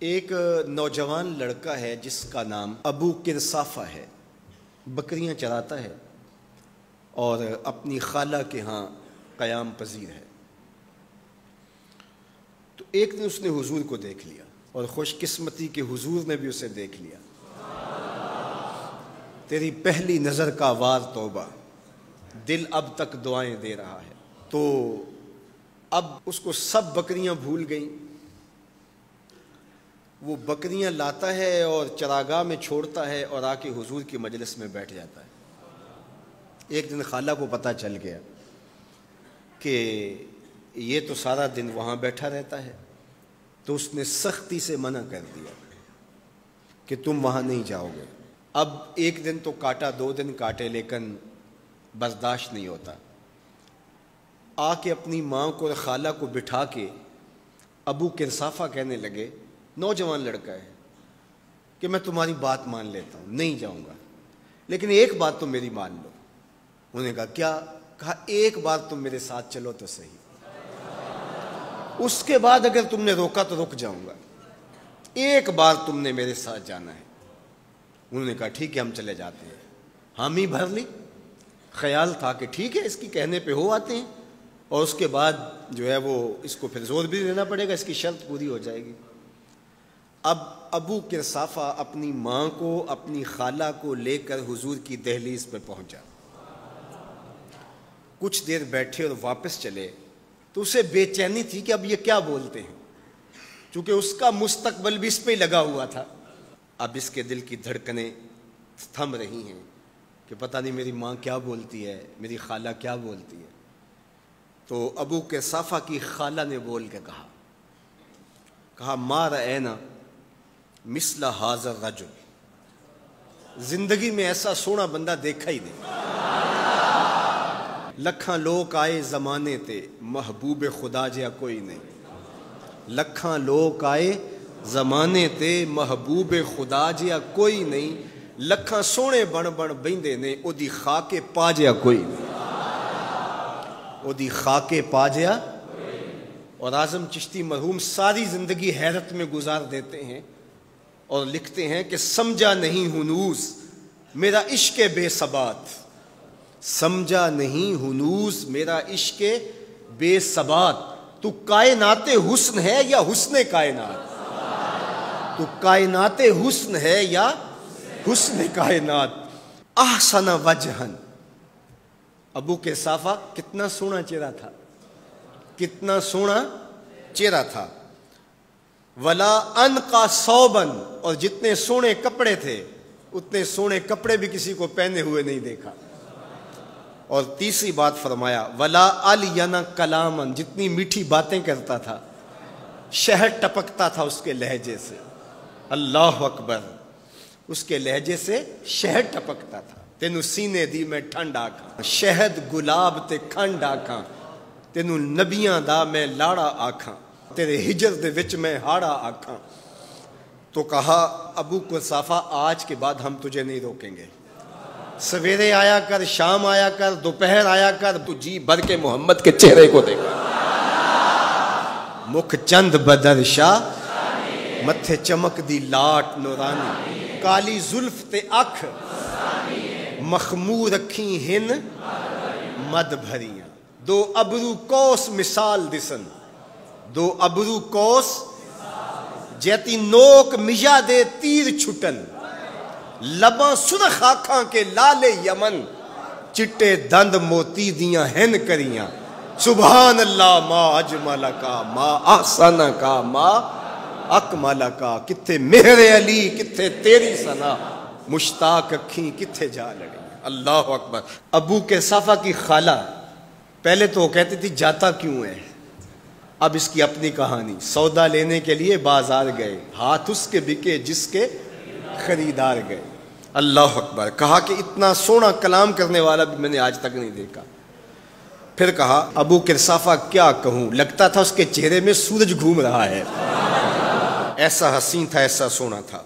ایک نوجوان لڑکا ہے جس کا نام ابو کرصافہ ہے، بکریاں چراتا ہے اور اپنی خالہ کے ہاں قیام پذیر ہے۔ تو ایک دن اس نے حضور کو دیکھ لیا اور خوش قسمتی کے حضور نے بھی اسے دیکھ لیا۔ تیری پہلی نظر کا وار توبہ، دل اب تک دعائیں دے رہا ہے۔ تو اب اس کو سب بکریاں بھول گئیں، وہ بکریاں لاتا ہے اور چراگاہ میں چھوڑتا ہے اور آ کے حضور کی مجلس میں بیٹھ جاتا ہے۔ ایک دن خالہ کو پتہ چل گیا کہ یہ تو سارا دن وہاں بیٹھا رہتا ہے، تو اس نے سختی سے منع کر دیا کہ تم وہاں نہیں جاؤ گے۔ اب ایک دن تو کاٹا، 2 دن کاٹے، لیکن برداشت نہیں ہوتا۔ آ کے اپنی ماں کو اور خالہ کو بٹھا کے ابو کرصافہ کہنے لگے، نوجوان لڑکا ہے، کہ میں تمہاری بات مان لیتا ہوں، نہیں جاؤں گا، لیکن ایک بات تو میری مان لو۔ انہوں نے کہا کیا؟ کہا ایک بار تم میرے ساتھ چلو تو صحیح، اس کے بعد اگر تم نے روکا تو رک جاؤں گا، ایک بار تم نے میرے ساتھ جانا ہے۔ انہوں نے کہا ٹھیک ہے، ہم چلے جاتے ہیں۔ حامی بھر لی، خیال تھا کہ ٹھیک ہے اس کی کہنے پہ ہو آتے ہیں، اور اس کے بعد جو ہے وہ اس کو پھر زور بھی دینا پڑے گا، اس کی شرط پوری ہو جائے گی۔ اب ابو کرصافہ اپنی ماں کو، اپنی خالہ کو لے کر حضور کی دہلیز پہ پہنچا۔ کچھ دیر بیٹھے اور واپس چلے تو اسے بے چینی تھی کہ اب یہ کیا بولتے ہیں، چونکہ اس کا مستقبل بھی اس پہ لگا ہوا تھا۔ اب اس کے دل کی دھڑکنیں تھم رہی ہیں کہ پتہ نہیں میری ماں کیا بولتی ہے، میری خالہ کیا بولتی ہے۔ تو ابو کرصافہ کی خالہ نے بول کے کہا ما رأینا مثل ھذا الرجل، زندگی میں ایسا سونا بندہ دیکھا ہی نہیں۔ لکھاں لوگ آئے زمانے تے، محبوب خدا جیا کوئی نہیں۔ لکھاں لوگ آئے زمانے تے، محبوب خدا جیا کوئی نہیں۔ لکھاں سونے بن بن بیندے نے، او دی خاکے پا جیا کوئی نہیں، او دی خاکے پا جیا۔ اور اعظم چشتی مرحوم ساری زندگی حیرت میں گزار دیتے ہیں اور لکھتے ہیں کہ سمجھا نہیں ہنوز میرا عشق بے ثبات، سمجھا نہیں ہنوز میرا عشق بے ثبات، تو کائنات حسن ہے یا حسن کائنات، تو کائنات حسن ہے یا حسن کائنات۔ احسن وجہن، ابو کرصافہ کتنا سونا چہرہ تھا، کتنا سونا چہرہ تھا۔ ولا انقا ثوبن، اور جتنے سونے کپڑے تھے اتنے سونے کپڑے بھی کسی کو پہنے ہوئے نہیں دیکھا۔ اور تیسری بات فرمایا ولا الین کلامن، جتنی میٹھی باتیں کرتا تھا، شہد ٹپکتا تھا اس کے لہجے سے۔ اللہ اکبر، اس کے لہجے سے شہد ٹپکتا تھا۔ تینوں سینے دی میں ٹھنڈ آکھاں، شہد گلاب تے کھنڈ آکھاں، تینوں نبیاں دا میں لاڑا آکھاں، تیرے ہجر دے وچ میں ہاڑا آکھاں۔ تو کہا ابو کرصافہ آج کے بعد ہم تجھے نہیں روکیں گے، سویرے آیا کر، شام آیا کر، دوپہر آیا کر، تو جی بھر کے محمد کے چہرے کو دیکھا۔ مکھ چند بدر شاہ، متھے چمک دی لاٹ نورانی، کالی زلف تے اکھ، مخمور اکھیں ہن مد بھریاں، دو ابرو کوس مثال دسن، دو ابرو کوس جیتی نوک مجا دے تیر چھٹن، لباں سرخ آنکھاں کے لال یمن، چٹے دند موتی دیاں ہن کریاں۔ سبحان اللہ ما اجمل کا، ما احسن کا، ما اکمل کا، کتھے مہر علی کتھے تیری ثنا، مشتاق اکھیں کتھے جا لڑی۔ اللہ اکبر۔ ابو کرصافہ کی خالہ پہلے تو وہ کہتی تھی جاتا کیوں ہے، اب اس کی اپنی کہانی۔ سودا لینے کے لیے بازار گئے، ہاتھ اس کے بکے جس کے خریدار گئے۔ اللہ اکبر۔ کہا کہ اتنا سونا کلام کرنے والا بھی میں نے آج تک نہیں دیکھا۔ پھر کہا ابو کرصافہ کیا کہوں، لگتا تھا اس کے چہرے میں سورج گھوم رہا ہے، ایسا حسین تھا، ایسا سونا تھا۔